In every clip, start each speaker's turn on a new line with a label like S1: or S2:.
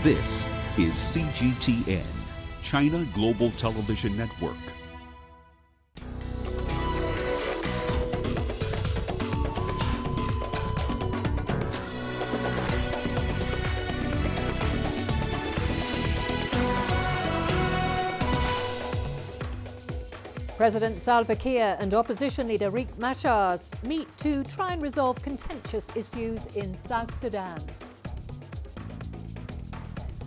S1: This is CGTN, China Global Television Network.
S2: President Salva Kiir and opposition leader Riek Machar meet to try and resolve contentious issues in South Sudan.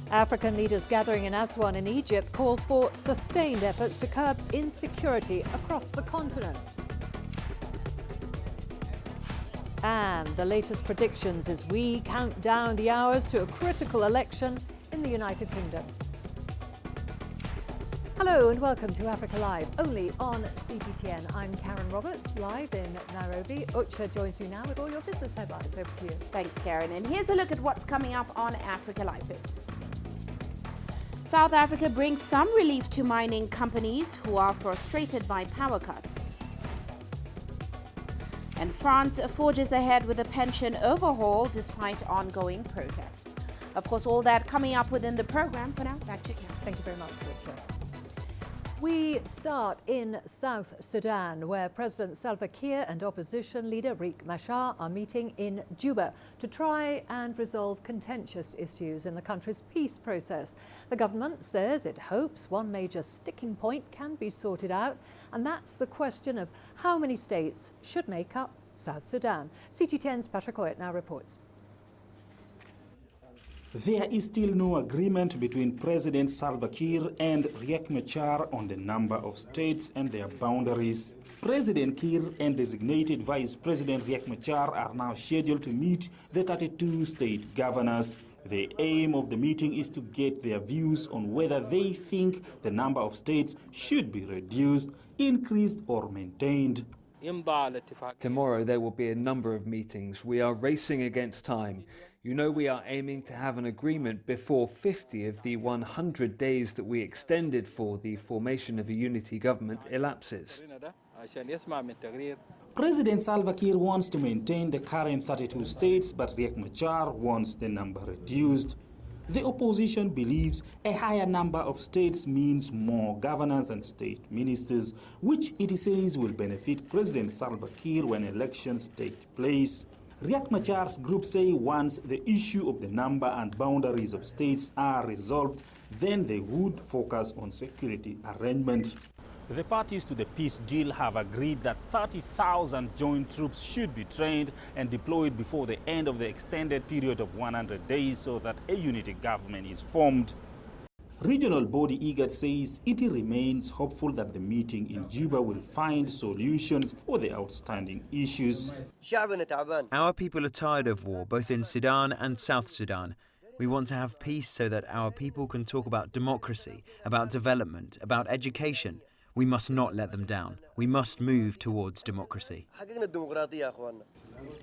S2: African leaders gathering in Aswan in Egypt call for sustained efforts to curb insecurity across the continent. And the latest predictions as we count down the hours to a critical election in the United Kingdom. Hello and welcome to Africa Live, only on CGTN. I'm Karen Roberts, live in Nairobi. Ucha joins me now with all your business headlines. Over to you.
S3: Thanks, Karen. And here's a look at what's coming up on Africa Live Biz. South Africa brings some relief to mining companies who are frustrated by power cuts. And France forges ahead with a pension overhaul despite ongoing protests. Of course, all that coming up within the program. For now, back to you, Karen.
S2: Thank you very much, Ucha. We start in South Sudan, where President Salva Kiir and opposition leader Riek Machar are meeting in Juba to try and resolve contentious issues in the country's peace process. The government says it hopes one major sticking point can be sorted out, and that's the question of how many states should make up South Sudan. CGTN's Patrick Oyet now reports.
S4: There is still no agreement between President Salva Kiir and Riek Machar on the number of states and their boundaries. President Kiir and designated Vice President Riek Machar are now scheduled to meet the 32 state governors. The aim of the meeting is to get their views on whether they think the number of states should be reduced, increased, or maintained.
S5: Tomorrow there will be a number of meetings. We are racing against time. You know, we are aiming to have an agreement before 50 of the 100 days that we extended for the formation of a unity government elapses.
S4: President Salva Kiir wants to maintain the current 32 states, but Riek Machar wants the number reduced. The opposition believes a higher number of states means more governors and state ministers, which it says will benefit President Salva Kiir when elections take place. Riek Machar's group say once the issue of the number and boundaries of states are resolved, then they would focus on security arrangements. The parties to the peace deal have agreed that 30,000 joint troops should be trained and deployed before the end of the extended period of 100 days so that a unity government is formed. Regional body IGAD says it remains hopeful that the meeting in Juba will find solutions for the outstanding issues.
S6: Our people are tired of war, both in Sudan and South Sudan. We want to have peace so that our people can talk about democracy, about development, about education. We must not let them down. We must move towards democracy.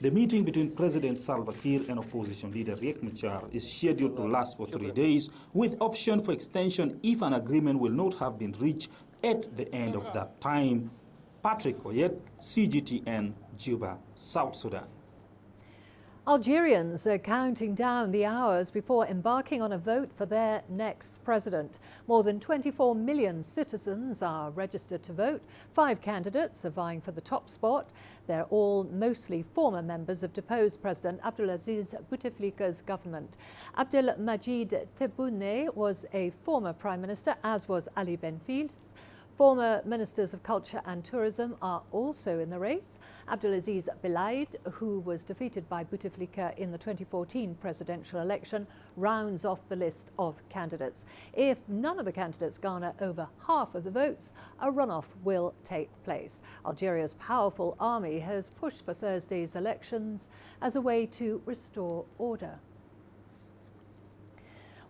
S4: The meeting between President Salva Kiir and opposition leader Riek Machar is scheduled to last for 3 days, with option for extension if an agreement will not have been reached at the end of that time. Patrick Oyet, CGTN, Juba, South Sudan.
S2: Algerians are counting down the hours before embarking on a vote for their next president. More than 24 million citizens are registered to vote. 5 candidates are vying for the top spot. They're all mostly former members of deposed President Abdelaziz Bouteflika's government. Abdelmajid Tebboune was a former prime minister, as was Ali Benfils. Former ministers of culture and tourism are also in the race. Abdelaziz Belaid, who was defeated by Bouteflika in the 2014 presidential election, rounds off the list of candidates. If none of the candidates garner over half of the votes, a runoff will take place. Algeria's powerful army has pushed for Thursday's elections as a way to restore order.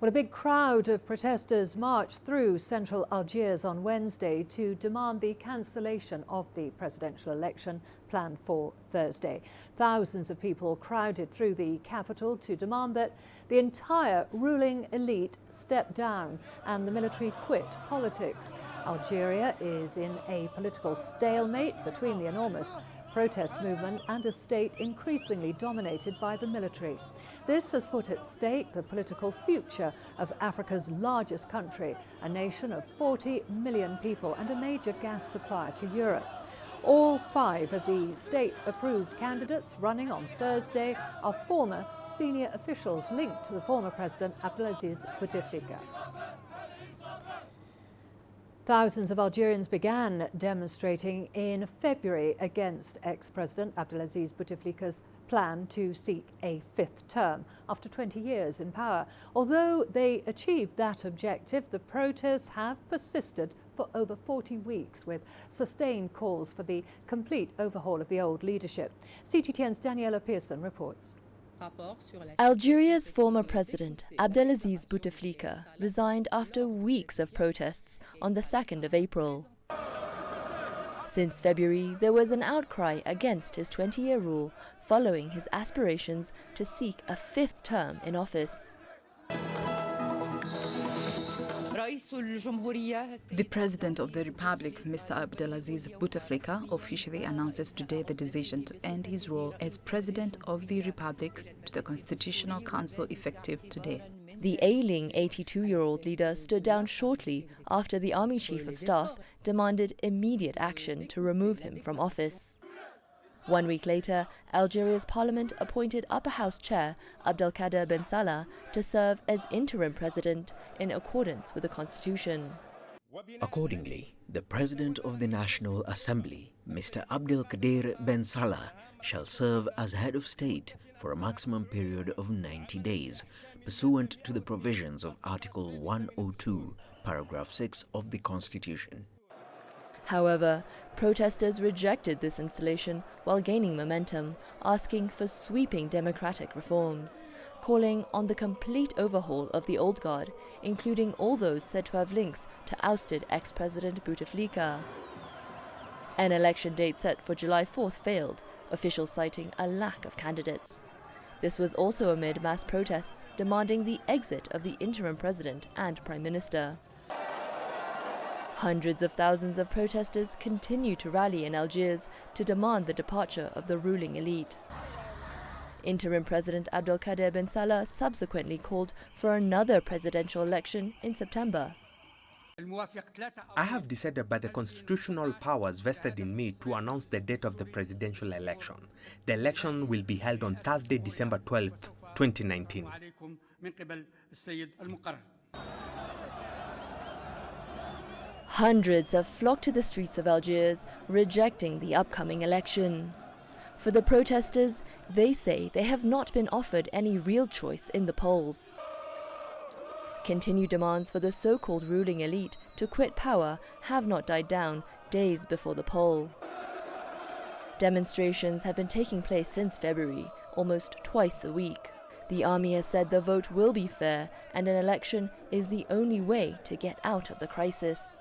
S2: Well, a big crowd of protesters marched through central Algiers on Wednesday to demand the cancellation of the presidential election planned for Thursday. Thousands of people crowded through the capital to demand that the entire ruling elite step down and the military quit politics. Algeria is in a political stalemate between the enormous protest movement and a state increasingly dominated by the military. This has put at stake the political future of Africa's largest country, a nation of 40 million people and a major gas supplier to Europe. All 5 of the state-approved candidates running on Thursday are former senior officials linked to the former President Abdelaziz Bouteflika. Thousands of Algerians began demonstrating in February against ex-President Abdelaziz Bouteflika's plan to seek a 5th term after 20 years in power. Although they achieved that objective, the protests have persisted for over 40 weeks, with sustained calls for the complete overhaul of the old leadership. CGTN's Daniela Pearson reports.
S7: Algeria's former president, Abdelaziz Bouteflika, resigned after weeks of protests on the 2nd of April. Since February, there was an outcry against his 20-year rule following his aspirations to seek a 5th term in office.
S8: The President of the Republic, Mr. Abdelaziz Bouteflika, officially announces today the decision to end his role as President of the Republic to the Constitutional Council effective today.
S7: The ailing 82-year-old leader stood down shortly after the Army Chief of Staff demanded immediate action to remove him from office. 1 week later, Algeria's parliament appointed Upper House Chair Abdelkader Ben Salah to serve as interim president in accordance with the constitution.
S9: Accordingly, the President of the National Assembly, Mr. Abdelkader Ben Salah, shall serve as head of state for a maximum period of 90 days, pursuant to the provisions of Article 102, Paragraph 6 of the Constitution.
S7: However, protesters rejected this installation while gaining momentum, asking for sweeping democratic reforms, calling on the complete overhaul of the old guard, including all those said to have links to ousted ex-President Bouteflika. An election date set for July 4th failed, officials citing a lack of candidates. This was also amid mass protests demanding the exit of the interim president and prime minister. Hundreds of thousands of protesters continue to rally in Algiers to demand the departure of the ruling elite. Interim President Abdelkader Ben Salah subsequently called for another presidential election in September.
S10: I have decided by the constitutional powers vested in me to announce the date of the presidential election. The election will be held on Thursday, December 12th, 2019.
S7: Hundreds have flocked to the streets of Algiers, rejecting the upcoming election. For the protesters, they say they have not been offered any real choice in the polls. Continued demands for the so-called ruling elite to quit power have not died down days before the poll. Demonstrations have been taking place since February, almost twice a week. The army has said the vote will be fair and an election is the only way to get out of the crisis.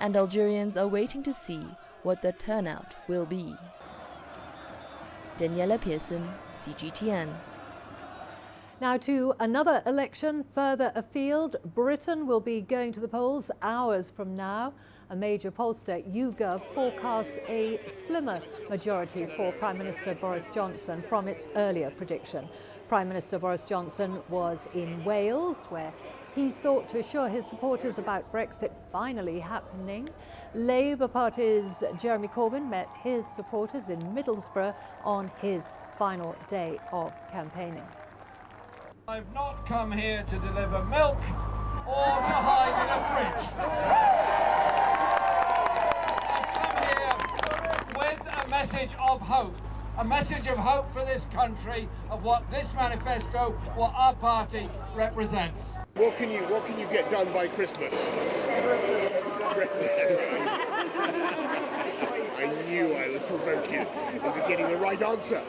S7: And Algerians are waiting to see what the turnout will be. Daniela Pearson, CGTN.
S2: Now to another election further afield. Britain will be going to the polls hours from now. A major pollster, YouGov, forecasts a slimmer majority for Prime Minister Boris Johnson from its earlier prediction. Prime Minister Boris Johnson was in Wales, where he sought to assure his supporters about Brexit finally happening. Labour Party's Jeremy Corbyn met his supporters in Middlesbrough on his final day of campaigning.
S11: I've not come here to deliver milk or to hide in a fridge. I've come here with a message of hope. A message of hope for this country, of what this manifesto, what our party represents.
S12: What can you get done by Christmas? Brexit. I knew I would provoke you into getting the right answer.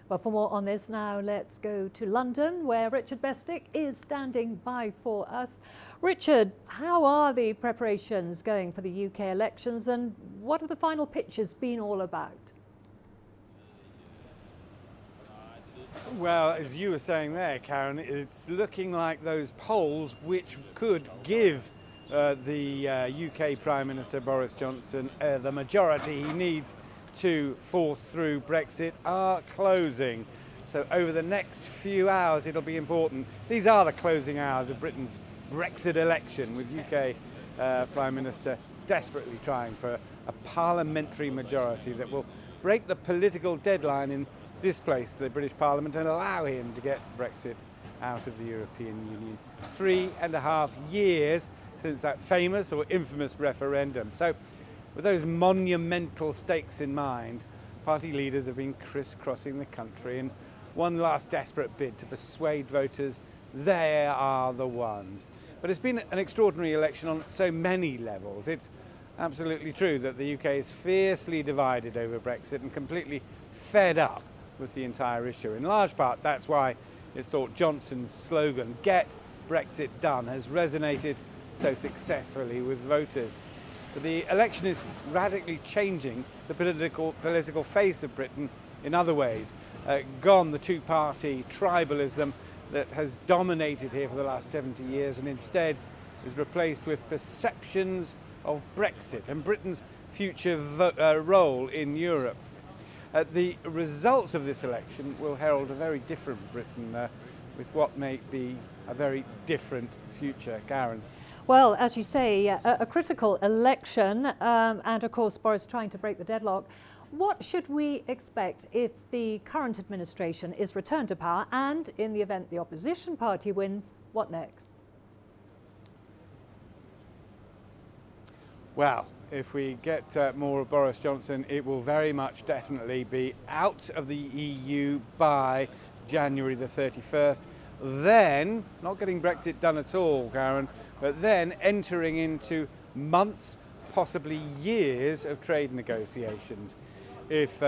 S2: Well, for more on this now, let's go to London, where Richard Bestick is standing by for us. Richard, how are the preparations going for the UK elections, and what have the final pictures been all about?
S13: Well, as you were saying there, Karen, it's looking like those polls which could give the UK Prime Minister Boris Johnson, the majority he needs to force through Brexit are closing. So over the next few hours it'll be important. These are the closing hours of Britain's Brexit election, with UK Prime Minister desperately trying for a parliamentary majority that will break the political deadline in this place, the British Parliament, and allow him to get Brexit out of the European Union. 3.5 years since that famous or infamous referendum. So with those monumental stakes in mind, party leaders have been crisscrossing the country in one last desperate bid to persuade voters they are the ones. But it's been an extraordinary election on so many levels. It's absolutely true that the UK is fiercely divided over Brexit and completely fed up with the entire issue. In large part, that's why it's thought Johnson's slogan, "Get Brexit Done," has resonated so successfully with voters. But the election is radically changing the political face of Britain in other ways. Gone the two-party tribalism that has dominated here for the last 70 years, and instead is replaced with perceptions of Brexit and Britain's future role in Europe. The results of this election will herald a very different Britain with what may be a very different future. Karen.
S2: Well, as you say, a critical election, and of course Boris trying to break the deadlock. What should we expect if the current administration is returned to power, and in the event the opposition party wins, what next?
S13: Well, if we get more of Boris Johnson, it will very much definitely be out of the EU by January the 31st. Then, not getting Brexit done at all, Karen, but then entering into months, possibly years of trade negotiations. If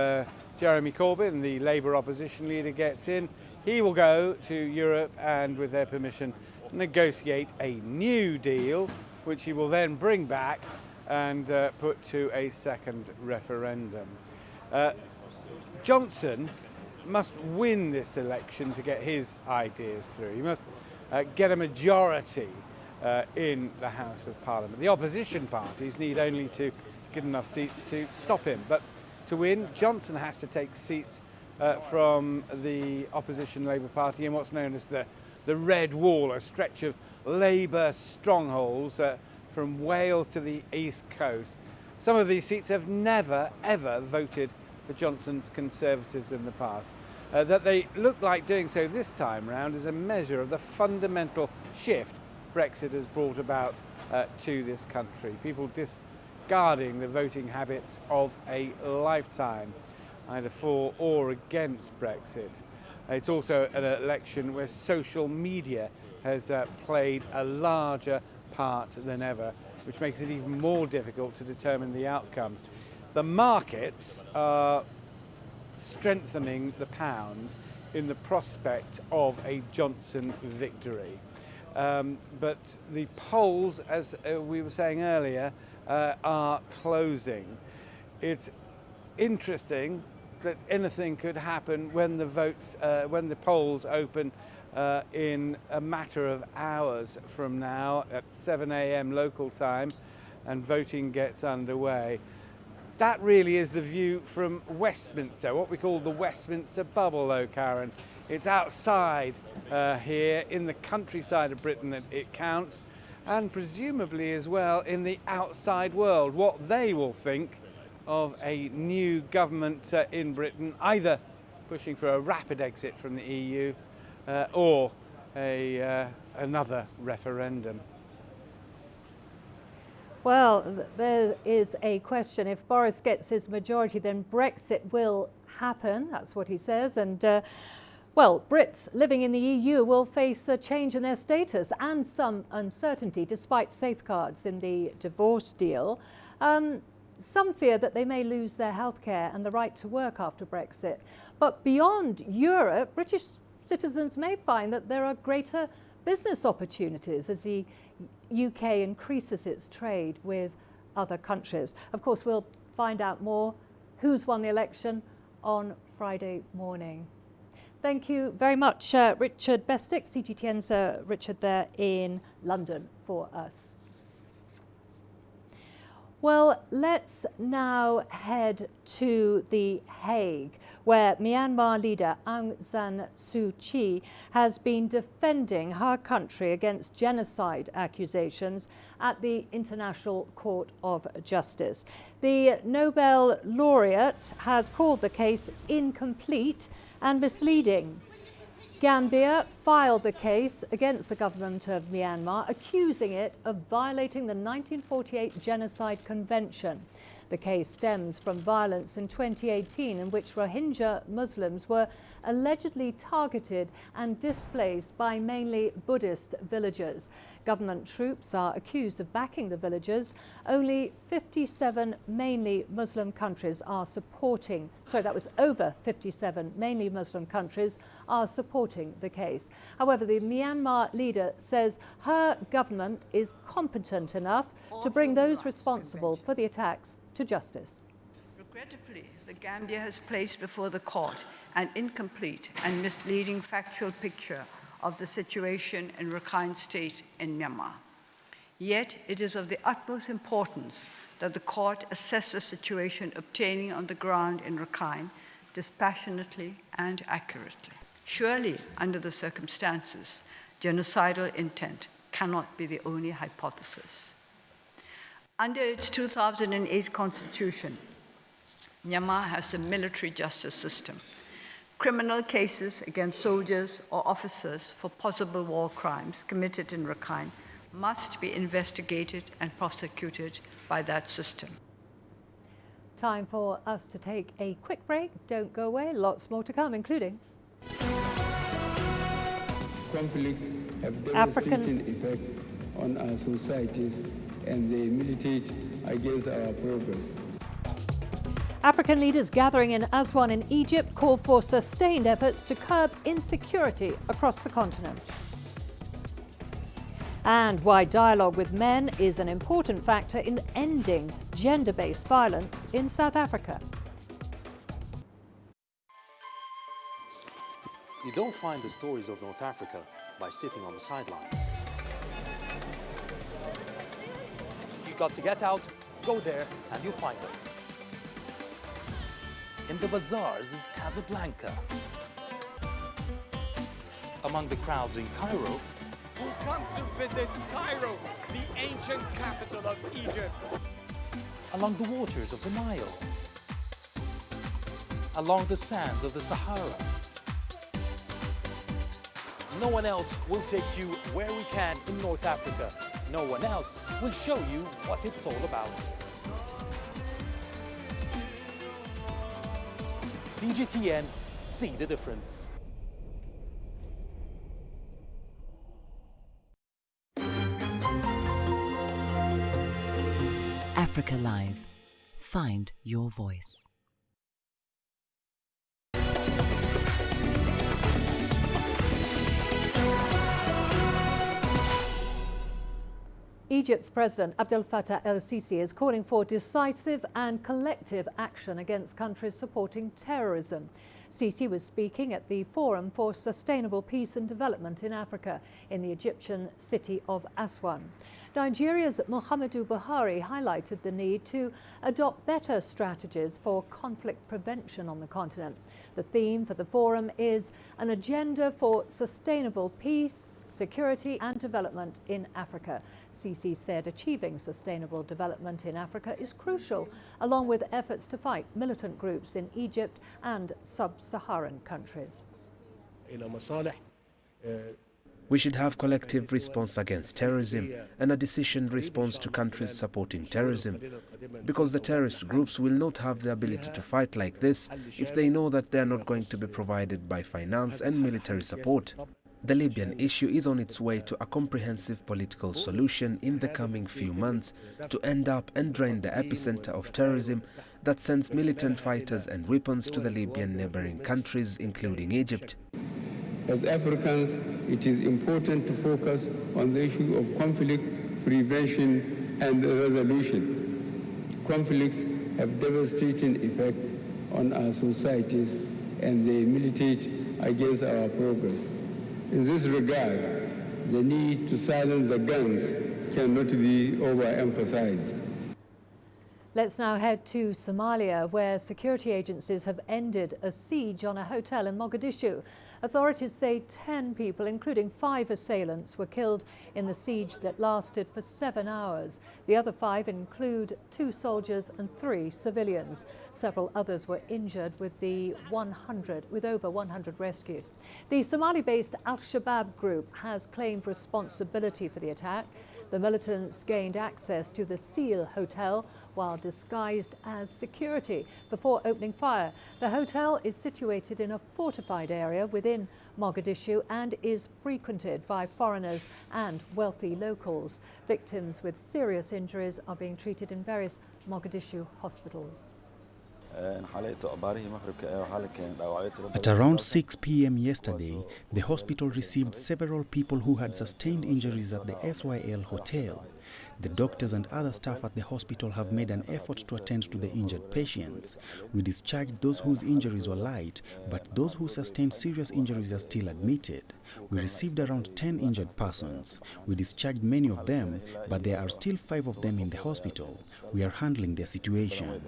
S13: Jeremy Corbyn, the Labour opposition leader, gets in, he will go to Europe and, with their permission, negotiate a new deal, which he will then bring back and put to a second referendum. Johnson must win this election to get his ideas through. He must get a majority in the House of Parliament. The opposition parties need only to get enough seats to stop him. But to win, Johnson has to take seats from the opposition Labour Party in what's known as the Red Wall, a stretch of Labour strongholds from Wales to the East Coast. Some of these seats have never, ever voted for Johnson's Conservatives in the past. That they look like doing so this time round is a measure of the fundamental shift Brexit has brought about to this country. People discarding the voting habits of a lifetime, either for or against Brexit. It's also an election where social media has played a larger part than ever, which makes it even more difficult to determine the outcome. The markets are strengthening the pound in the prospect of a Johnson victory. But the polls, as we were saying earlier, are closing. It's interesting that anything could happen when the polls open in a matter of hours from now at 7 a.m. local time and voting gets underway. That really is the view from Westminster, what we call the Westminster bubble though, Karen. It's outside here in the countryside of Britain that it counts, and presumably as well in the outside world, what they will think of a new government in Britain, either pushing for a rapid exit from the EU or another referendum.
S2: Well, there is a question. If Boris gets his majority, then Brexit will happen. That's what he says. And, well, Brits living in the EU will face a change in their status and some uncertainty, despite safeguards in the divorce deal. Some fear that they may lose their healthcare and the right to work after Brexit. But beyond Europe, British citizens may find that there are greater business opportunities as the UK increases its trade with other countries. Of course, we'll find out more who's won the election on Friday morning. Thank you very much, Richard Bestick, CGTN's Richard there in London for us. Well, let's now head to The Hague, where Myanmar leader Aung San Suu Kyi has been defending her country against genocide accusations at the International Court of Justice. The Nobel laureate has called the case incomplete and misleading. Gambia filed the case against the government of Myanmar, accusing it of violating the 1948 Genocide Convention. The case stems from violence in 2018 in which Rohingya Muslims were allegedly targeted and displaced by mainly Buddhist villagers. Government troops are accused of backing the villagers. Only 57 mainly Muslim countries are supporting, over 57 mainly Muslim countries are supporting the case. However, the Myanmar leader says her government is competent enough to bring those responsible for the attacks to justice.
S14: Regrettably, the Gambia has placed before the court an incomplete and misleading factual picture of the situation in Rakhine State in Myanmar. Yet, it is of the utmost importance that the court assess the situation obtaining on the ground in Rakhine dispassionately and accurately. Surely, under the circumstances, genocidal intent cannot be the only hypothesis. Under its 2008 constitution, Myanmar has a military justice system. Criminal cases against soldiers or officers for possible war crimes committed in Rakhine must be investigated and prosecuted by that system.
S2: Time for us to take a quick break. Don't go away, lots more to come, including
S15: conflicts have devastating effects on our societies and they militate against our progress.
S2: African leaders gathering in Aswan in Egypt call for sustained efforts to curb insecurity across the continent. And why dialogue with men is an important factor in ending gender-based violence in South Africa.
S16: You don't find the stories of North Africa by sitting on the sidelines. You've got to get out, go there, and you'll find them. In the bazaars of Casablanca, among the crowds in Cairo,
S17: who come to visit Cairo, the ancient capital of Egypt.
S16: Along the waters of the Nile, along the sands of the Sahara. No one else will take you where we can in North Africa. No one else will show you what it's all about. CGTN, see the difference.
S18: Africa Live. Find your voice.
S2: Egypt's President Abdel Fattah el-Sisi is calling for decisive and collective action against countries supporting terrorism. Sisi was speaking at the Forum for Sustainable Peace and Development in Africa in the Egyptian city of Aswan. Nigeria's Muhammadu Buhari highlighted the need to adopt better strategies for conflict prevention on the continent. The theme for the forum is an agenda for sustainable peace, security and development in Africa. Sisi said achieving sustainable development in Africa is crucial, along with efforts to fight militant groups in Egypt and sub-Saharan countries.
S19: We should have collective response against terrorism and a decisioned response to countries supporting terrorism, because the terrorist groups will not have the ability to fight like this if they know that they are not going to be provided by finance and military support. The Libyan issue is on its way to a comprehensive political solution in the coming few months to end up and drain the epicenter of terrorism that sends militant fighters and weapons to the Libyan neighboring countries, including Egypt.
S15: As Africans, it is important to focus on the issue of conflict prevention and resolution. Conflicts have devastating effects on our societies and they militate against our progress. In this regard, the need to silence the guns cannot be overemphasized.
S2: Let's now head to Somalia, where security agencies have ended a siege on a hotel in Mogadishu. Authorities say 10 people, including 5 assailants, were killed in the siege that lasted for 7 hours. The other 5 include 2 soldiers and 3 civilians. Several others were injured, with over 100 rescued. The Somali-based Al-Shabaab group has claimed responsibility for the attack. The militants gained access to the Seal Hotel while disguised as security before opening fire. The hotel is situated in a fortified area within Mogadishu and is frequented by foreigners and wealthy locals. Victims with serious injuries are being treated in various Mogadishu hospitals.
S20: At around 6 p.m. yesterday, the hospital received several people who had sustained injuries at the SYL Hotel. The doctors and other staff at the hospital have made an effort to attend to the injured patients. We discharged those whose injuries were light, but those who sustained serious injuries are still admitted. We received around 10 injured persons. We discharged many of them, but there are still 5 of them in the hospital. We are handling their situation.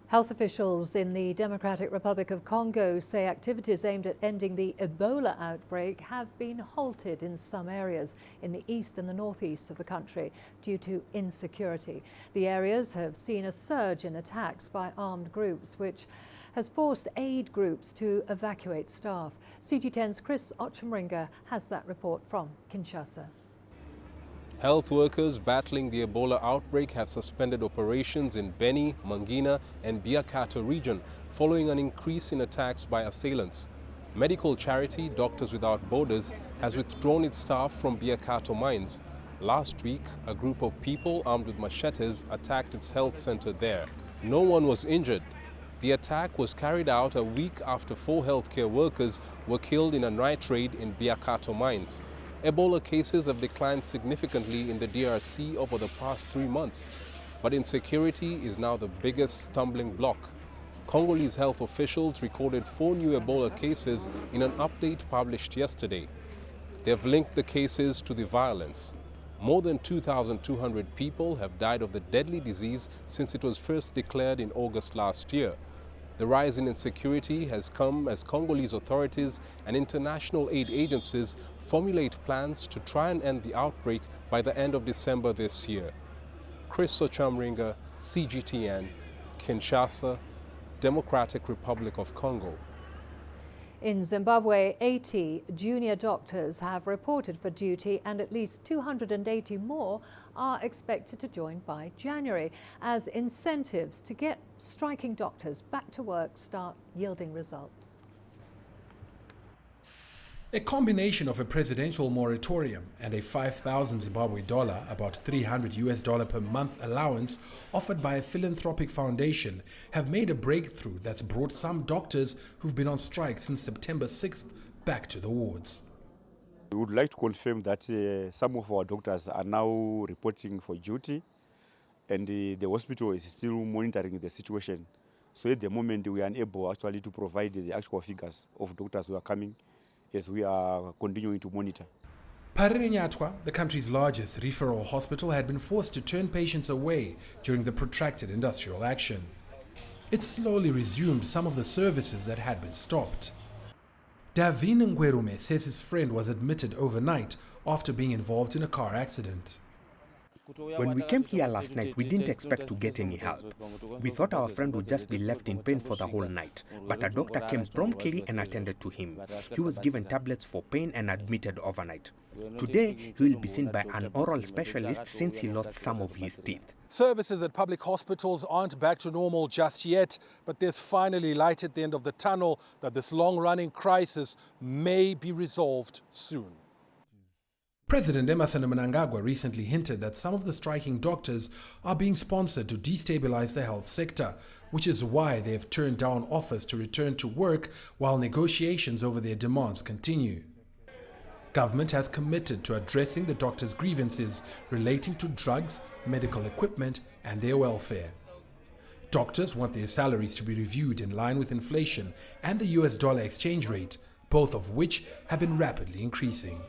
S2: Health officials in the Democratic Republic of Congo say activities aimed at ending the Ebola outbreak have been halted in some areas in the east and the northeast of the country due to insecurity. The areas have seen a surge in attacks by armed groups, which has forced aid groups to evacuate staff. CG10's Chris Ochemringa has that report from Kinshasa.
S21: Health workers battling the Ebola outbreak have suspended operations in Beni, Mangina and Biakato region following an increase in attacks by assailants. Medical charity Doctors Without Borders has withdrawn its staff from Biakato mines. Last week, a group of people armed with machetes attacked its health center there. No one was injured. The attack was carried out a week after 4 healthcare workers were killed in a night raid in Biakato mines. Ebola cases have declined significantly in the DRC over the past 3 months, but insecurity is now the biggest stumbling block. Congolese health officials recorded 4 new Ebola cases in an update published yesterday. They have linked the cases to the violence. More than 2,200 people have died of the deadly disease since it was first declared in August last year. The rise in insecurity has come as Congolese authorities and international aid agencies formulate plans to try and end the outbreak by the end of December this year. Chris Ochemringa, CGTN, Kinshasa, Democratic Republic of Congo.
S2: In Zimbabwe, 80 junior doctors have reported for duty and at least 280 more are expected to join by January as incentives to get striking doctors back to work start yielding results.
S22: A combination of a presidential moratorium and a 5,000 Zimbabwe dollar, about $300 per month allowance offered by a philanthropic foundation have made a breakthrough that's brought some doctors who've been on strike since September 6th back to the wards.
S23: We would like to confirm that some of our doctors are now reporting for duty and the hospital is still monitoring the situation. So at the moment we are unable actually to provide the actual figures of doctors who are coming as we are continuing to monitor.
S22: Parire Nyatwa, the country's largest referral hospital, had been forced to turn patients away during the protracted industrial action. It slowly resumed some of the services that had been stopped. Davin Ngwerume says his friend was admitted overnight after being involved in a car accident.
S10: When we came here last night, we didn't expect to get any help. We thought our friend would just be left in pain for the whole night, but a doctor came promptly and attended to him. He was given tablets for pain and admitted overnight. Today, he will be seen by an oral specialist since he lost some of his teeth.
S24: Services at public hospitals aren't back to normal just yet, but there's finally light at the end of the tunnel that this long-running crisis may be resolved soon.
S22: President Emmerson Mnangagwa recently hinted that some of the striking doctors are being sponsored to destabilize the health sector, which is why they have turned down offers to return to work while negotiations over their demands continue. Government has committed to addressing the doctors' grievances relating to drugs, medical equipment, and their welfare. Doctors want their salaries to be reviewed in line with inflation and the US dollar exchange rate, both of which have been rapidly increasing.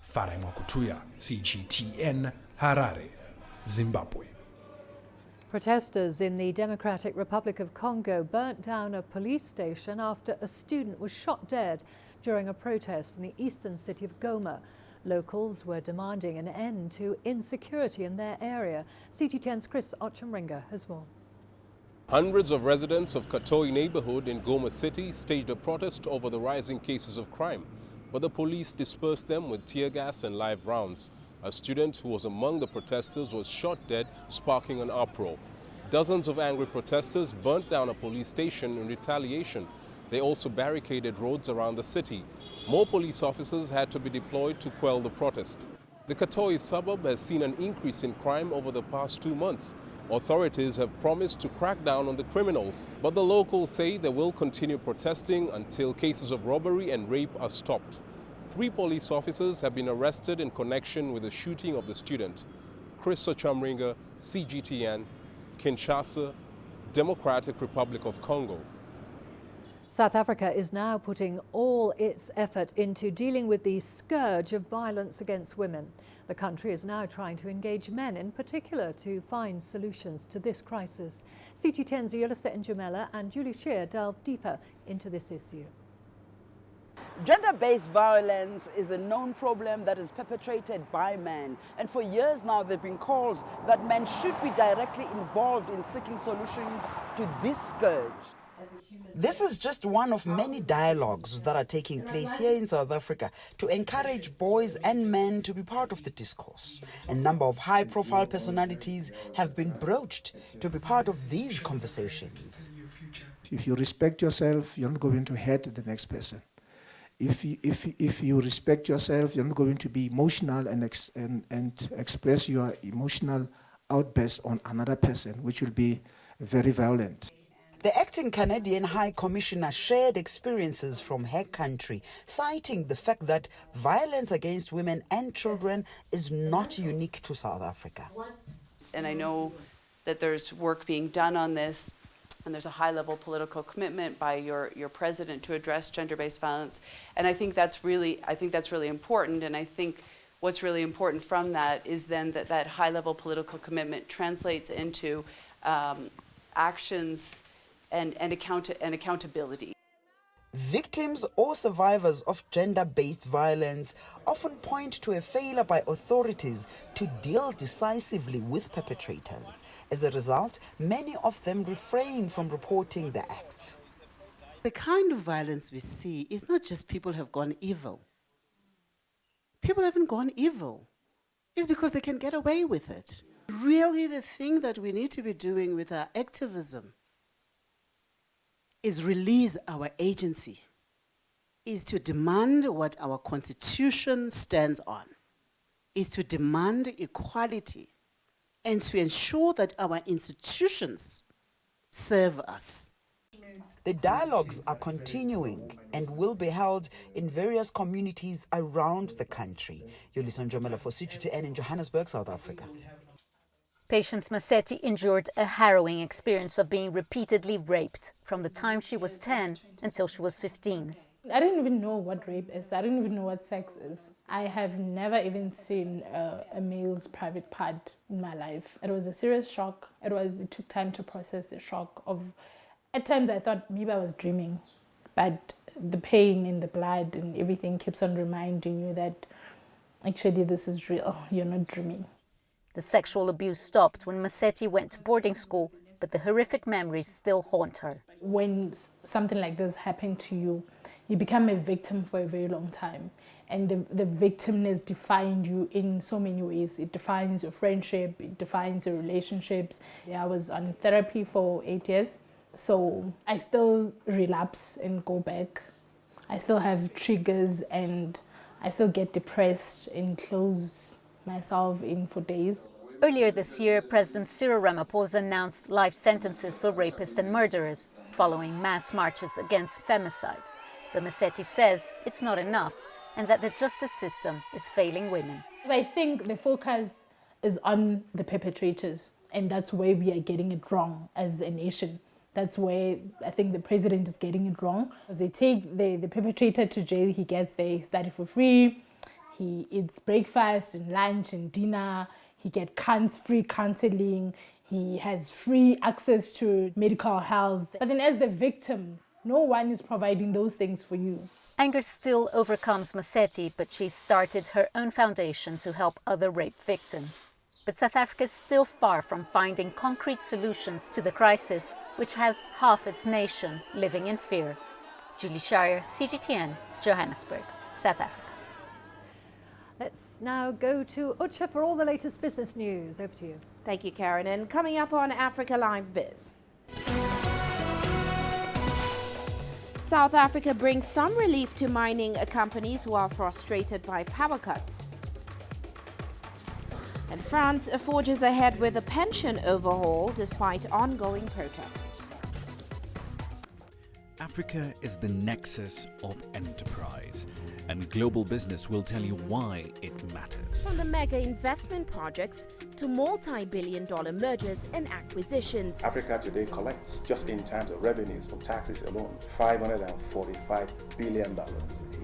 S22: Farai Mwakutuya, CGTN, Harare. Zimbabwe.
S2: Protesters in the Democratic Republic of Congo burnt down a police station after a student was shot dead during a protest in the eastern city of Goma. Locals were demanding an end to insecurity in their area. CT10's Chris Ochemringa has more.
S21: Hundreds of residents of Katoi neighborhood in Goma City staged a protest over the rising cases of crime, but the police dispersed them with tear gas and live rounds. A student who was among the protesters was shot dead, sparking an uproar. Dozens of angry protesters burnt down a police station in retaliation. They also barricaded roads around the city. More police officers had to be deployed to quell the protest. The Katoi suburb has seen an increase in crime over the past 2 months. Authorities have promised to crack down on the criminals, but the locals say they will continue protesting until cases of robbery and rape are stopped. 3 police officers have been arrested in connection with the shooting of the student. Chris Ochemringa, CGTN, Kinshasa, Democratic Republic of Congo.
S2: South Africa is now putting all its effort into dealing with the scourge of violence against women. The country is now trying to engage men in particular to find solutions to this crisis. CT10's Yolisa Njumela and Julie Shear delve deeper into this issue.
S1: Gender-based violence is a known problem that is perpetrated by men. And for years now, there have been calls that men should be directly involved in seeking solutions to this scourge. This is just one of many dialogues that are taking place here in South Africa to encourage boys and men to be part of the discourse. A number of high-profile personalities have been broached to be part of these conversations.
S3: If you respect yourself, you're not going to hurt the next person. If you respect yourself, you're not going to be emotional and express your emotional outburst on another person, which will be very violent.
S1: The acting Canadian High Commissioner shared experiences from her country, citing the fact that violence against women and children is not unique to South Africa.
S5: And I know that there's work being done on this, and there's a high-level political commitment by your president to address gender-based violence. And I think that's really important. And I think what's really important from that is then that high-level political commitment translates into actions and accountability.
S1: Victims or survivors of gender-based violence often point to a failure by authorities to deal decisively with perpetrators. As a result, many of them refrain from reporting the acts.
S6: The kind of violence we see is not just people have gone evil. People haven't gone evil. It's because they can get away with it. Really, the thing that we need to be doing with our activism is release our agency, is to demand what our constitution stands on, is to demand equality, and to ensure that our institutions serve us.
S1: The dialogues are continuing and will be held in various communities around the country. Yolisa Njumela for CGTN in Johannesburg, South Africa.
S25: Patience Maseti endured a harrowing experience of being repeatedly raped from the time she was 10 until she was 15.
S26: I didn't even know what rape is. I didn't even know what sex is. I have never even seen a male's private part in my life. It was a serious shock. It took time to process the shock of, at times I thought maybe I was dreaming, but the pain in the blood and everything keeps on reminding you that actually this is real, you're not dreaming.
S25: The sexual abuse stopped when Maseti went to boarding school, but the horrific memories still haunt her.
S26: When something like this happened to you, you become a victim for a very long time. And the victimness defined you in so many ways. It defines your friendship, it defines your relationships. I was on therapy for 8 years, so I still relapse and go back. I still have triggers and I still get depressed and close myself in for days.
S25: Earlier this year, President Cyril Ramaphosa announced life sentences for rapists and murderers, following mass marches against femicide. But Maseti says it's not enough and that the justice system is failing women.
S26: I think the focus is on the perpetrators, and that's where we are getting it wrong as a nation. That's where I think the president is getting it wrong. As they take the perpetrator to jail, he gets there, he studies for free, he eats breakfast and lunch and dinner, he gets free counseling, he has free access to medical health. But then as the victim, no one is providing those things for you.
S25: Anger still overcomes Masetti, but she started her own foundation to help other rape victims. But South Africa is still far from finding concrete solutions to the crisis, which has half its nation living in fear. Julie Shire, CGTN, Johannesburg, South Africa.
S2: Let's now go to Ucha for all the latest business news. Over to you.
S4: Thank you, Karen. And coming up on Africa Live Biz. South Africa brings some relief to mining companies who are frustrated by power cuts. And France forges ahead with a pension overhaul despite ongoing protests.
S7: Africa is the nexus of enterprise, and global business will tell you why it matters.
S8: From the mega investment projects to multi-billion-dollar mergers and acquisitions.
S9: Africa today collects, just in terms of revenues from taxes alone, $545 billion a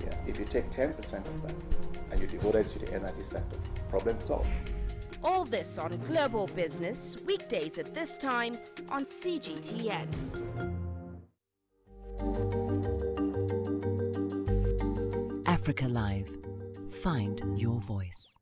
S9: year. If you take 10% of that and you devote it to the energy sector, problem solved.
S8: All this on Global Business, weekdays at this time on CGTN.
S18: Africa Live. Find your voice.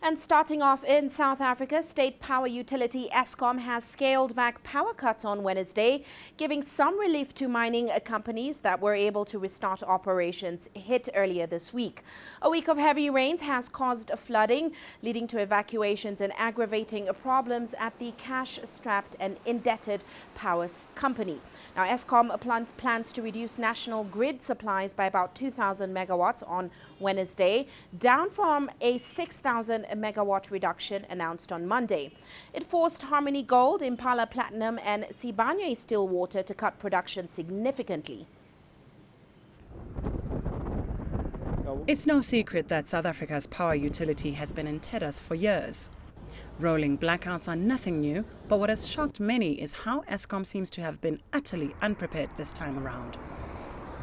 S4: And starting off in South Africa, state power utility Eskom has scaled back power cuts on Wednesday, giving some relief to mining companies that were able to restart operations hit earlier this week. A week of heavy rains has caused flooding, leading to evacuations and aggravating problems at the cash-strapped and indebted power company. Now, Eskom plans to reduce national grid supplies by about 2,000 megawatts on Wednesday, down from a 6,000 megawatt reduction announced on Monday. It forced Harmony Gold, Impala Platinum and Sibanye Stillwater to cut production significantly.
S11: It's no secret that South Africa's power utility has been in tatters for years. Rolling blackouts are nothing new, but what has shocked many is how Eskom seems to have been utterly unprepared this time around.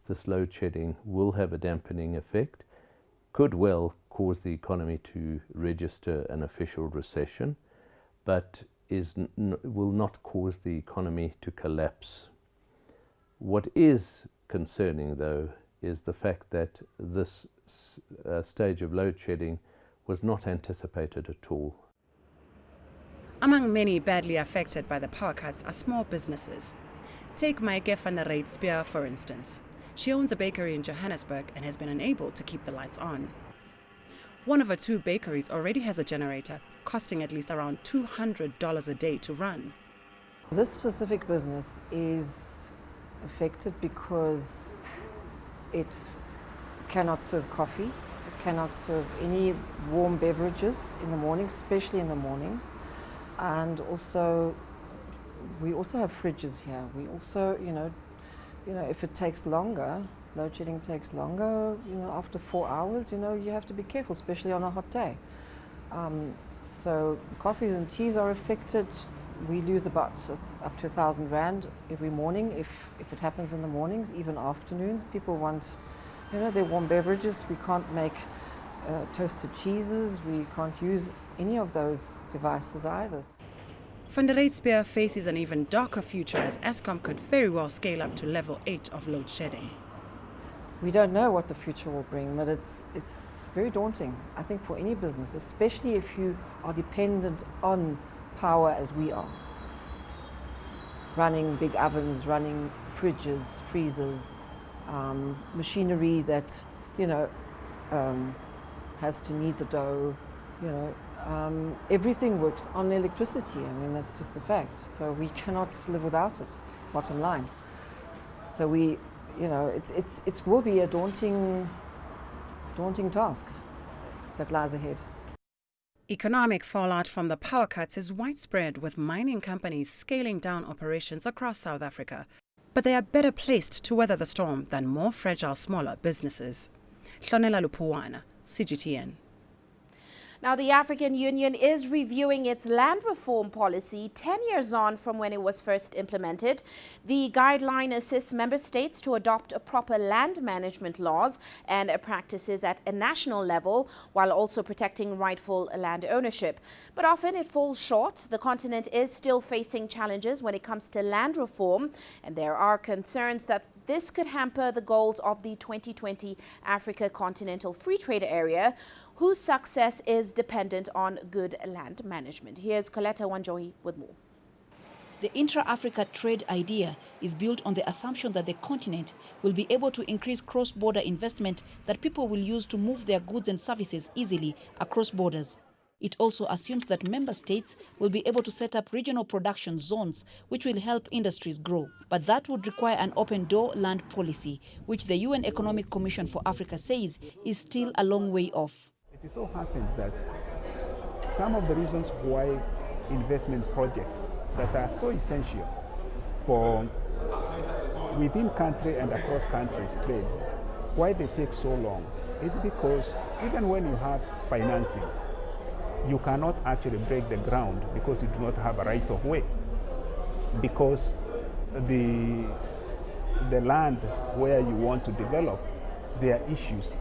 S12: This load shedding will have a dampening effect, could well cause the economy to register an official recession, but will not cause the economy to collapse. What is concerning, though, is the fact that this stage of load shedding was not anticipated at all.
S11: Among many badly affected by the power cuts are small businesses. Take Maike van der Reitspeer, for instance. She owns a bakery in Johannesburg and has been unable to keep the lights on. One of her two bakeries already has a generator, costing at least around $200 a day to run.
S27: This specific business is affected because it cannot serve coffee, it cannot serve any warm beverages in the mornings, especially in the mornings. And also, we also have fridges here. We also, you know, if it takes longer, load shedding takes longer, after 4 hours, you have to be careful, especially on a hot day. So coffees and teas are affected. We lose about up to 1,000 Rand every morning if it happens in the mornings, even afternoons. People want, their warm beverages. We can't make toasted cheeses. We can't use any of those devices either.
S11: Van der Reitspeer faces an even darker future as Eskom could very well scale up to level 8 of load shedding.
S27: We don't know what the future will bring, but it's very daunting, I think, for any business, especially if you are dependent on power as we are. Running big ovens, running fridges, freezers, machinery that, has to knead the dough, everything works on electricity. I mean, that's just a fact. So we cannot live without it, bottom line. So it will be a daunting task that lies ahead.
S11: Economic fallout from the power cuts is widespread, with mining companies scaling down operations across South Africa. But they are better placed to weather the storm than more fragile, smaller businesses. Hlonela Lupuwana, CGTN.
S4: Now, the African Union is reviewing its land reform policy 10 years on from when it was first implemented. The guideline assists member states to adopt proper land management laws and practices at a national level, while also protecting rightful land ownership. But often it falls short. The continent is still facing challenges when it comes to land reform, and there are concerns that this could hamper the goals of the 2020 Africa Continental Free Trade Area, whose success is dependent on good land management. Here's Coletta Wanjohi with more.
S13: The intra-Africa trade idea is built on the assumption that the continent will be able to increase cross-border investment that people will use to move their goods and services easily across borders. It also assumes that member states will be able to set up regional production zones, which will help industries grow. But that would require an open-door land policy, which the UN Economic Commission for Africa says is still a long way off.
S14: It so happens that some of the reasons why investment projects that are so essential for within country and across countries trade, why they take so long, is because even when you have financing, you cannot actually break the ground because you do not have a right of way, because the land where you want to develop, there are issues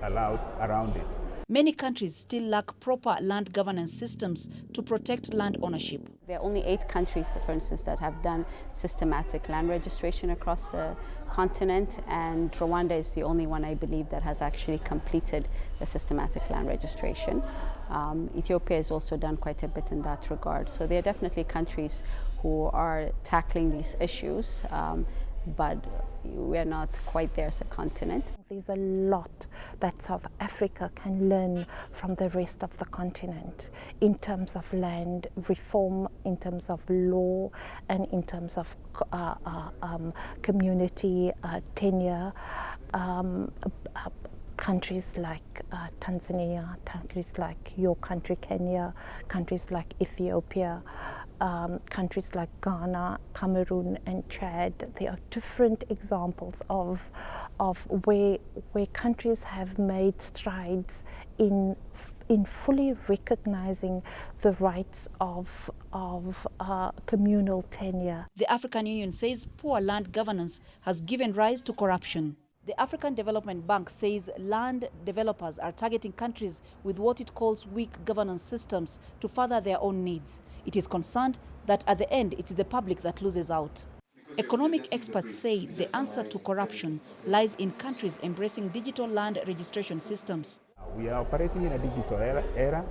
S14: allowed around it.
S13: Many countries still lack proper land governance systems to protect land ownership.
S15: There are only 8 countries, for instance, that have done systematic land registration across the continent, and Rwanda is the only one, I believe, that has actually completed the systematic land registration. Ethiopia has also done quite a bit in that regard. So there are definitely countries who are tackling these issues, but we're not quite there as a continent.
S16: There's a lot that South Africa can learn from the rest of the continent in terms of land reform, in terms of law, and in terms of community tenure. Countries like Tanzania, countries like your country, Kenya, countries like Ethiopia, countries like Ghana, Cameroon and Chad. There are different examples of where countries have made strides in fully recognizing the rights of communal tenure.
S13: The African Union says poor land governance has given rise to corruption. The African Development Bank says land developers are targeting countries with what it calls weak governance systems to further their own needs. It is concerned that at the end, it's the public that loses out. Economic experts say the answer to corruption lies in countries embracing digital land registration systems.
S14: We are operating in a digital era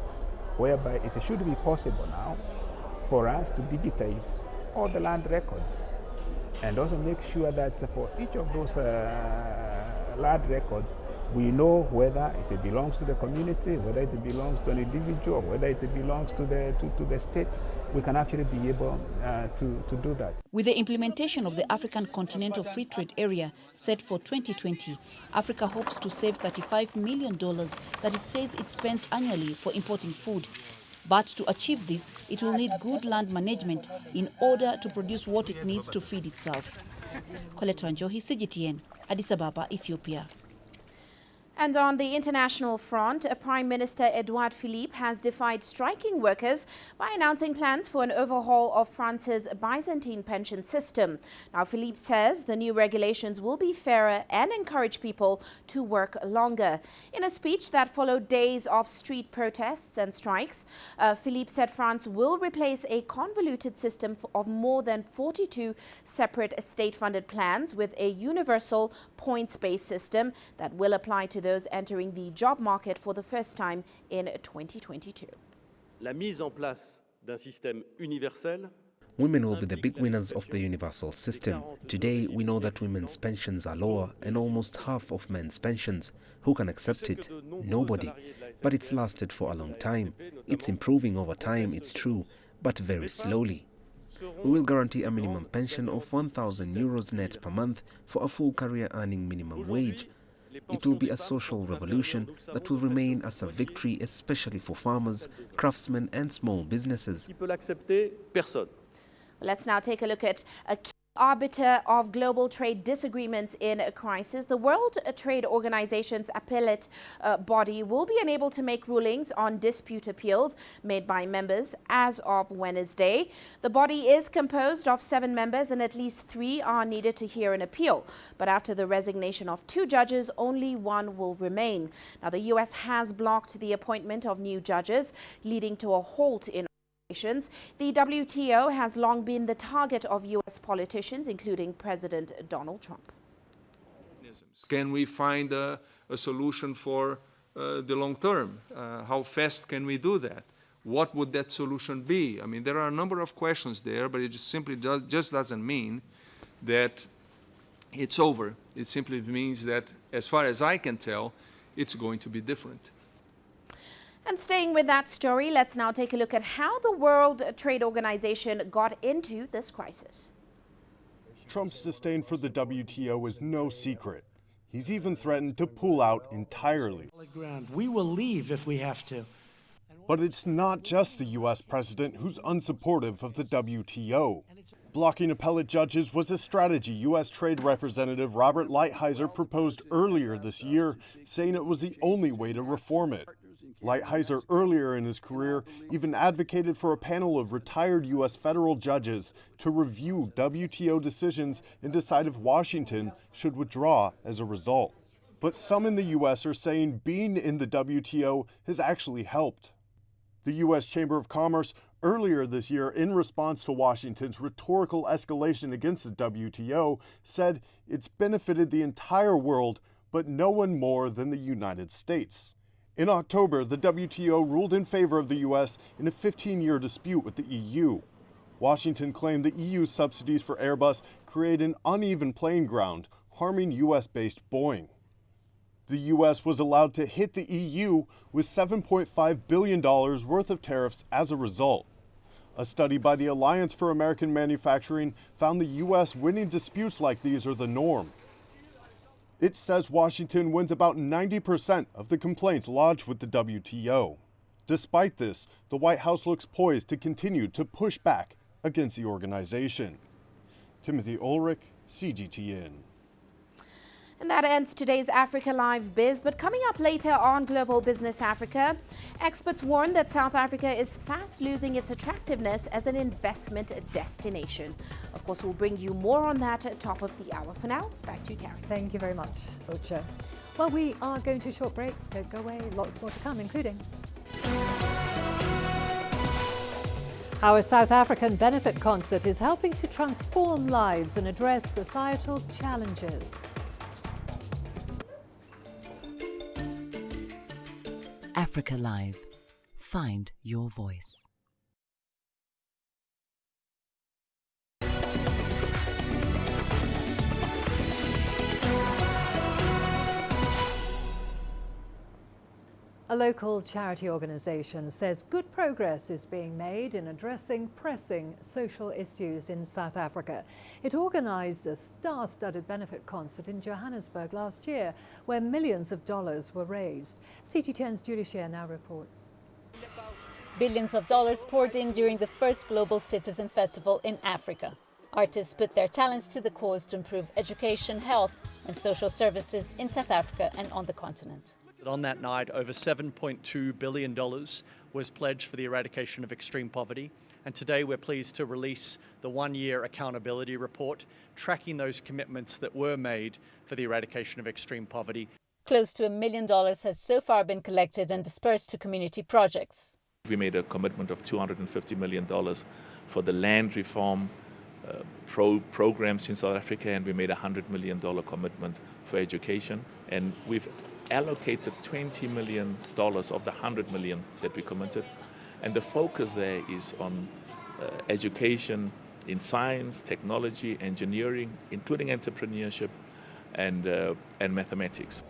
S14: whereby it should be possible now for us to digitize all the land records, and also make sure that for each of those land records, we know whether it belongs to the community, whether it belongs to an individual, whether it belongs to the state. We can actually be able to do that.
S13: With the implementation of the African Continental Free Trade Area set for 2020, Africa hopes to save $35 million that it says it spends annually for importing food. But to achieve this, it will need good land management in order to produce what it needs to feed itself. Coletta Wanjohi, CGTN, Addis Ababa, Ethiopia.
S4: And on the international front, Prime Minister Edouard Philippe has defied striking workers by announcing plans for an overhaul of France's Byzantine pension system. Now, Philippe says the new regulations will be fairer and encourage people to work longer. In a speech that followed days of street protests and strikes, Philippe said France will replace a convoluted system of more than 42 separate state-funded plans with a universal points-based system that will apply to those entering the job market for the first time in 2022.
S17: La mise en place d'un système universel.
S10: Women will be the big winners of the universal system. Today, we know that women's pensions are lower and almost half of men's pensions. Who can accept it? Nobody. But it's lasted for a long time. It's improving over time, it's true, but very slowly. We will guarantee a minimum pension of 1,000 euros net per month for a full career earning minimum wage. It will be a social revolution that will remain as a victory, especially for farmers, craftsmen and small businesses.
S4: Let's now take a look at a Arbiter of global trade disagreements in a crisis, the World Trade Organization's appellate body will be unable to make rulings on dispute appeals made by members as of Wednesday. The body is composed of 7 members and at least 3 are needed to hear an appeal. But after the resignation of 2 judges, only 1 will remain. Now, the U.S. has blocked the appointment of new judges, leading to a halt in the WTO has long been the target of U.S. politicians, including President Donald Trump.
S3: Can we find a solution for the long term? How fast can we do that? What would that solution be? I mean, there are a number of questions there, but it just simply just doesn't mean that it's over. It simply means that, as far as I can tell, it's going to be different.
S4: And staying with that story, let's now take a look at how the World Trade Organization got into this crisis.
S19: Trump's disdain for the WTO is no secret. He's even threatened to pull out entirely.
S20: We will leave if we have to.
S19: But it's not just the U.S. president who's unsupportive of the WTO. Blocking appellate judges was a strategy U.S. Trade Representative Robert Lighthizer proposed earlier this year, saying it was the only way to reform it. Lighthizer, earlier in his career, even advocated for a panel of retired U.S. federal judges to review WTO decisions and decide if Washington should withdraw as a result. But some in the U.S. are saying being in the WTO has actually helped. The U.S. Chamber of Commerce, earlier this year, in response to Washington's rhetorical escalation against the WTO, said it's benefited the entire world, but no one more than the United States. In October, the WTO ruled in favor of the U.S. in a 15-year dispute with the EU. Washington claimed the EU's subsidies for Airbus create an uneven playing ground, harming U.S.-based Boeing. The U.S. was allowed to hit the EU with $7.5 billion worth of tariffs as a result. A study by the Alliance for American Manufacturing found the U.S. winning disputes like these are the norm. It says Washington wins about 90% of the complaints lodged with the WTO. Despite this, the White House looks poised to continue to push back against the organization. Timothy Ulrich, CGTN.
S4: And that ends today's Africa Live Biz. But coming up later on Global Business Africa, experts warn that South Africa is fast losing its attractiveness as an investment destination. Of course, we'll bring you more on that at top of the hour. For now, back to you, Karen.
S2: Thank you very much, Ocha. Well, we are going to a short break. Don't go away. Lots more to come, including how a South African benefit concert is helping to transform lives and address societal challenges.
S18: Africa Live. Find your voice.
S2: A local charity organisation says good progress is being made in addressing pressing social issues in South Africa. It organised a star-studded benefit concert in Johannesburg last year, where millions of dollars were raised. CGTN's Julie Shear now reports.
S25: Billions of dollars poured in during the first Global Citizen Festival in Africa. Artists put their talents to the cause to improve education, health and social services in South Africa and on the continent.
S21: On that night, over $7.2 billion was pledged for the eradication of extreme poverty. And today we're pleased to release the one-year accountability report, tracking those commitments that were made for the eradication of extreme poverty.
S25: Close to $1 million has so far been collected and dispersed to community projects.
S22: We made a commitment of $250 million for the land reform programs in South Africa, and we made a $100 million commitment for education. And we've allocated $20 million of the $100 million that we committed, and the focus there is on education in science, technology, engineering, including entrepreneurship and mathematics.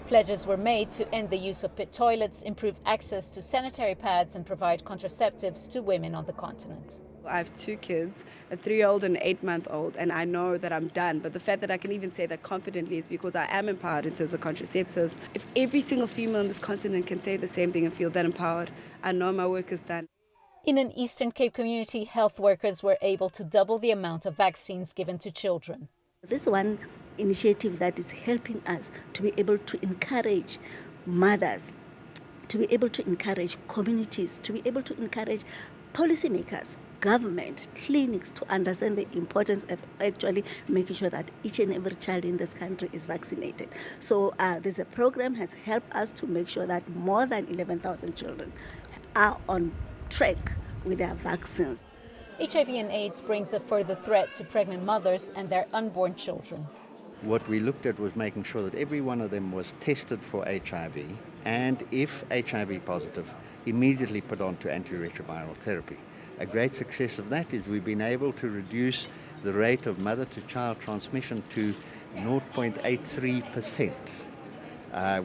S25: Pledges were made to end the use of pit toilets, improve access to sanitary pads and provide contraceptives to women on the continent.
S23: I have 2 kids, a 3-year-old and an 8-month-old, and I know that I'm done. But the fact that I can even say that confidently is because I am empowered in terms of contraceptives. If every single female on this continent can say the same thing and feel that empowered, I know my work is done.
S25: In an Eastern Cape community, health workers were able to double the amount of vaccines given to children.
S1: This one initiative that is helping us to be able to encourage mothers, to be able to encourage communities, to be able to encourage policymakers, government, clinics to understand the importance of actually making sure that each and every child in this country is vaccinated. So this program has helped us to make sure that more than 11,000 children are on track with their vaccines.
S25: HIV and AIDS brings a further threat to pregnant mothers and their unborn children.
S5: What we looked at was making sure that every one of them was tested for HIV, and if HIV positive, immediately put on to antiretroviral therapy. A great success of that is we've been able to reduce the rate of mother-to-child transmission to 0.83%,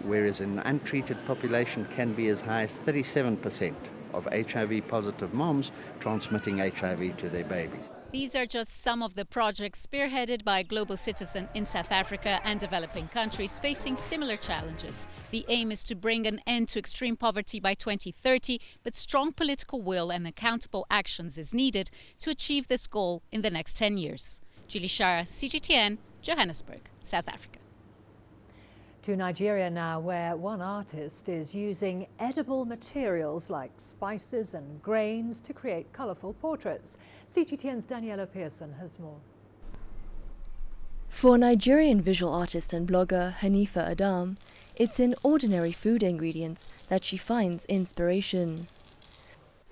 S5: whereas an untreated population can be as high as 37% of HIV-positive moms transmitting HIV to their babies.
S25: These are just some of the projects spearheaded by Global Citizen in South Africa and developing countries facing similar challenges. The aim is to bring an end to extreme poverty by 2030, but strong political will and accountable actions is needed to achieve this goal in the next 10 years. Julie Shara, CGTN, Johannesburg, South Africa.
S2: To Nigeria now, where one artist is using edible materials like spices and grains to create colourful portraits. CGTN's Daniela Pearson has more.
S6: For Nigerian visual artist and blogger Hanifa Adam, it's in ordinary food ingredients that she finds inspiration.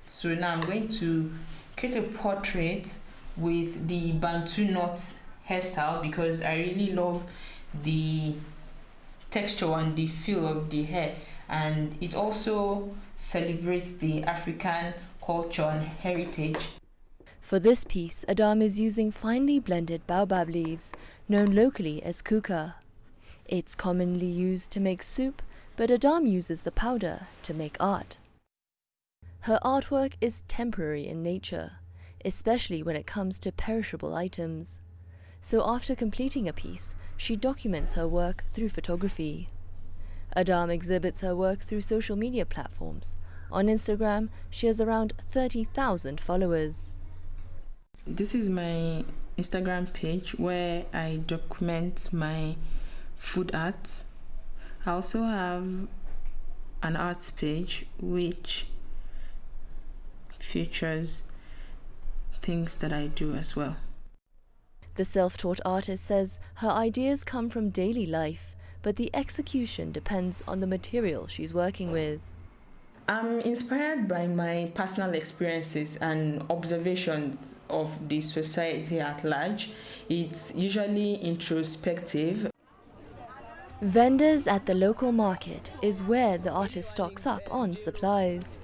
S7: So now I'm going to create a portrait with the Bantu knot hairstyle because I really love the texture and the feel of the hair, and it also celebrates the African culture and heritage.
S6: For this piece, Adam is using finely blended baobab leaves, known locally as kuka. It's commonly used to make soup, but Adam uses the powder to make art. Her artwork is temporary in nature, especially when it comes to perishable items. So after completing a piece, she documents her work through photography. Adam exhibits her work through social media platforms. On Instagram, she has around 30,000 followers.
S7: This is my Instagram page where I document my food art. I also have an arts page which features things that I do as well.
S6: The self-taught artist says her ideas come from daily life, but the execution depends on the material she's working with.
S7: I'm inspired by my personal experiences and observations of the society at large. It's usually introspective.
S6: Vendors at the local market is where the artist stocks up on supplies.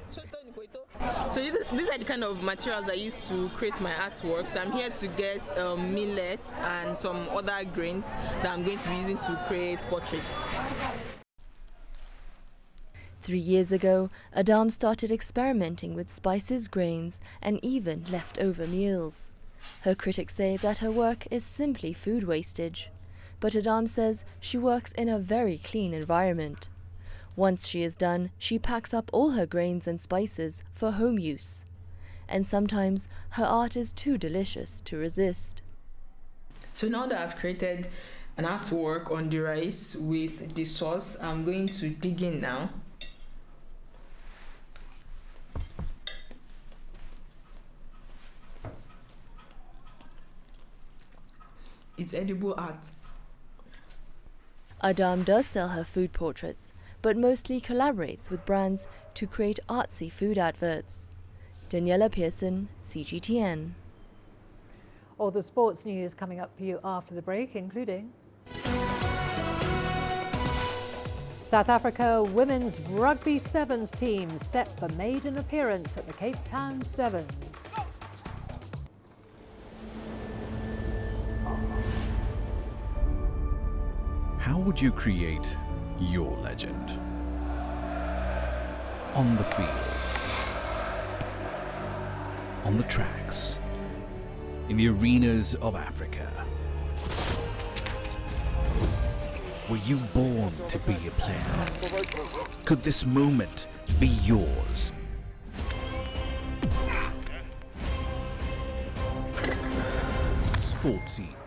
S7: So these are the kind of materials I use to create my artwork. So I'm here to get millet and some other grains that I'm going to be using to create portraits.
S6: 3 years ago, Adam started experimenting with spices, grains, and even leftover meals. Her critics say that her work is simply food wastage. But Adam says she works in a very clean environment. Once she is done, she packs up all her grains and spices for home use. And sometimes her art is too delicious to resist.
S7: So now that I've created an artwork on the rice with the sauce, I'm going to dig in now. It's edible art.
S6: Adam does sell her food portraits, but mostly collaborates with brands to create artsy food adverts. Daniela Pearson, CGTN.
S2: All the sports news coming up for you after the break, including South Africa women's rugby sevens team set for maiden appearance at the Cape Town Sevens.
S9: How would you create your legend? On the fields, on the tracks, in the arenas of Africa. Were you born to be a player? Could this moment be yours? sports scene.